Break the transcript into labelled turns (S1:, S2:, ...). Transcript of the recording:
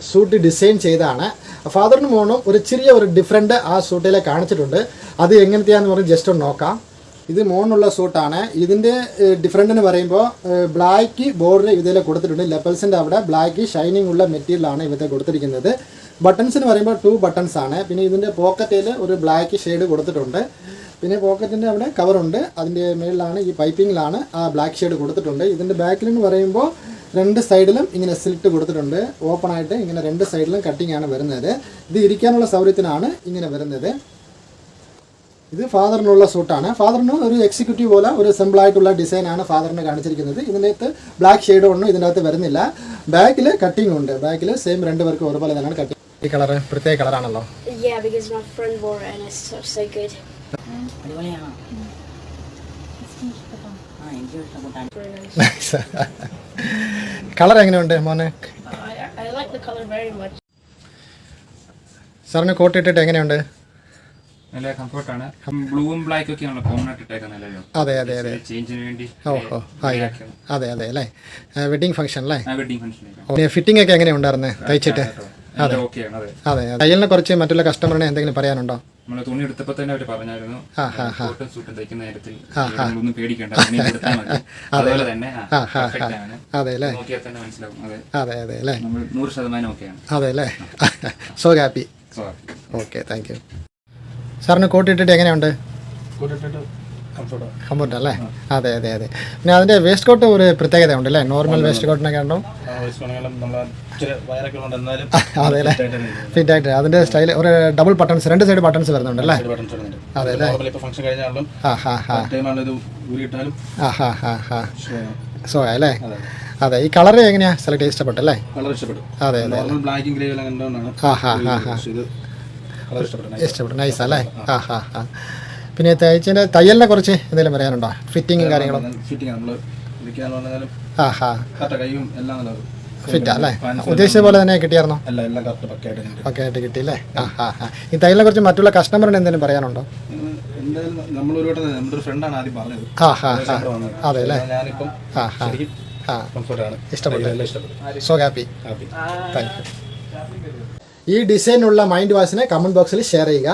S1: Suit design ചെയ്താണ്. ഫാദറിനും മോനും ഒരു ചെറിയ ഒരു ഡിഫറൻറ്റ് ആ സൂട്ടിലെ കാണിച്ചിട്ടുണ്ട്. അത് എങ്ങനത്തെയാണെന്ന് പറഞ്ഞ് ജസ്റ്റ് ഒന്ന് നോക്കാം. ഇത് മോനുള്ള സൂട്ടാണ്. ഇതിൻ്റെ ഡിഫറൻറ്റ് എന്ന് പറയുമ്പോൾ ബ്ലാക്ക് ബോർഡർ ഇതിൽ കൊടുത്തിട്ടുണ്ട്. ലെപ്പൽസിൻ്റെ അവിടെ ബ്ലാക്ക് ഷൈനിങ് ഉള്ള മെറ്റീരിയലാണ് ഇവത്തെ കൊടുത്തിരിക്കുന്നത്. ബട്ടൺസ് എന്ന് പറയുമ്പോൾ 2 ബട്ടൺസ് ആണ്. പിന്നെ ഇതിൻ്റെ പോക്കറ്റിൽ ഒരു ബ്ലാക്ക് ഷെയ്ഡ് കൊടുത്തിട്ടുണ്ട്. പിന്നെ പോക്കറ്റിൻ്റെ അവിടെ കവറുണ്ട്. അതിൻ്റെ മേളിലാണ് ഈ പൈപ്പിങ്ങിലാണ് ആ ബ്ലാക്ക് ഷെയ്ഡ് കൊടുത്തിട്ടുണ്ട്. ഇതിൻ്റെ ബാക്കിലെന്ന് പറയുമ്പോൾ 2 സൈഡിലും ഇങ്ങനെ സ്ലിറ്റ് കൊടുത്തിട്ടുണ്ട്. ഓപ്പൺ ആയിട്ട് ഇങ്ങനെ 2 സൈഡിലും കട്ടിങ് ആണ് വരുന്നത്. ഇത് ഇരിക്കാനുള്ള സൗകര്യത്തിനാണ് ഇങ്ങനെ വരുന്നത്. ഇത് ഫാദറിനുള്ള സൂട്ടാണ്. ഫാദറിന് ഒരു എക്സിക്യൂട്ടീവ് പോലെ ഒരു സിമ്പിളായിട്ടുള്ള ഡിസൈനാണ് ഫാദറിന് കാണിച്ചിരിക്കുന്നത്. ഇതിൻ്റെ അകത്ത് ബ്ലാക്ക് ഷെയ്ഡ് ഒന്നും ഇതിൻ്റെ അകത്ത് വരുന്നില്ല. ബാക്കിൽ കട്ടിങ് ഉണ്ട്. ബാക്കിൽ സെയിം 2 പേർക്കും ഒരുപോലെ തന്നെയാണ് കട്ടിങ്. ഈ കളർ പ്രത്യേക കളറാണല്ലോ. കളർ എങ്ങനെയുണ്ട് മോനെ? സാറിന് കോട്ട് ഇട്ടിട്ട് എങ്ങനെയുണ്ട്?
S2: നല്ല കംഫർട്ടാണ്. ബ്ലൂവും ബ്ലാക്കും ഒക്കെയാണല്ലോ കോമൺ ആയിട്ട് ഇട്ടേക്കുന്നത്.
S1: അതെ അതെ അതെ
S2: ചേഞ്ചിന് വേണ്ടി.
S1: ഓഹോ അതെ അതെ അല്ലേ. വെഡിങ് ഫംഗ്ഷൻ അല്ലേ?
S2: Wedding function.
S1: ഫിറ്റിംഗ് ഒക്കെ എങ്ങനെ ഉണ്ടായിരുന്നു തയ്ച്ചിട്ട്? അതെ അതെ. തയ്യലിനെ കുറിച്ച് മറ്റുള്ള കസ്റ്റമറിനെ എന്തെങ്കിലും പറയാനുണ്ടോ?
S2: നമ്മള് തുണി എടുത്തപ്പോൾ തന്നെ അവർ പറഞ്ഞായിരുന്നു സൂട്ടും തയ്ക്കുന്ന നേരത്തിൽ ഒന്നും പേടിക്കേണ്ട, അതുപോലെ തന്നെ
S1: അതെ അല്ലേ?
S2: നോക്കിയാൽ തന്നെ മനസ്സിലാവും.
S1: അതെ അതെ അല്ലേ?
S2: 100% ഓക്കെയാണ്.
S1: അതെ അല്ലേ? So happy. Okay, thank you. സാറിന് കോട്ട് ഇട്ടിട്ട് എങ്ങനെയുണ്ട്? കംഫർട്ട് അല്ലേ? അതെ അതെ അതെ. പിന്നെ അതിൻ്റെ വേസ്റ്റ് കോട്ട് ഒരു പ്രത്യേകത ഉണ്ട് അല്ലേ? നോർമൽ വേസ്റ്റ് കോട്ടിനൊക്കെ ഉണ്ടോ? അതെ അല്ലേ? ഫിറ്റ് ആയിട്ട് അതിൻ്റെ സ്റ്റൈൽ ഒരു ഡബിൾ ബട്ടൺസ് 2 സൈഡ് ബട്ടൺസ് വരുന്നുണ്ട് അല്ലേ? അതെ അല്ലേ? സോ അല്ലേ? അതെ. ഈ കളർ എങ്ങനെയാ സെലക്ട് ഇഷ്ടപ്പെട്ടല്ലേ? അതെ അതെ. ഇഷ്ടപ്പെട്ടു. നൈസ് അല്ലേ? പിന്നെ തയ്ച്ചതിൻ്റെ തയ്യലിനെ കുറിച്ച് എന്തെങ്കിലും പറയാനുണ്ടോ? ഫിറ്റിങ്ങും കാര്യങ്ങളും? ഫിറ്റ് അല്ലേ? ഉദ്ദേശിച്ച പോലെ തന്നെ കിട്ടിയായിരുന്നോ? ഓക്കെ ആയിട്ട് കിട്ടിയില്ലേ? ഈ തയ്യലിനെ കുറിച്ച് മറ്റുള്ള കസ്റ്റമറിന് എന്തെങ്കിലും പറയാനുണ്ടോ? അതെ അല്ലേ? ഇഷ്ടപ്പെട്ടു. So happy. Thank you. ഈ ഡിസൈനുള്ള മൈൻഡ് വാഷിനെ കമൻറ്റ് ബോക്സിൽ ഷെയർ ചെയ്യുക.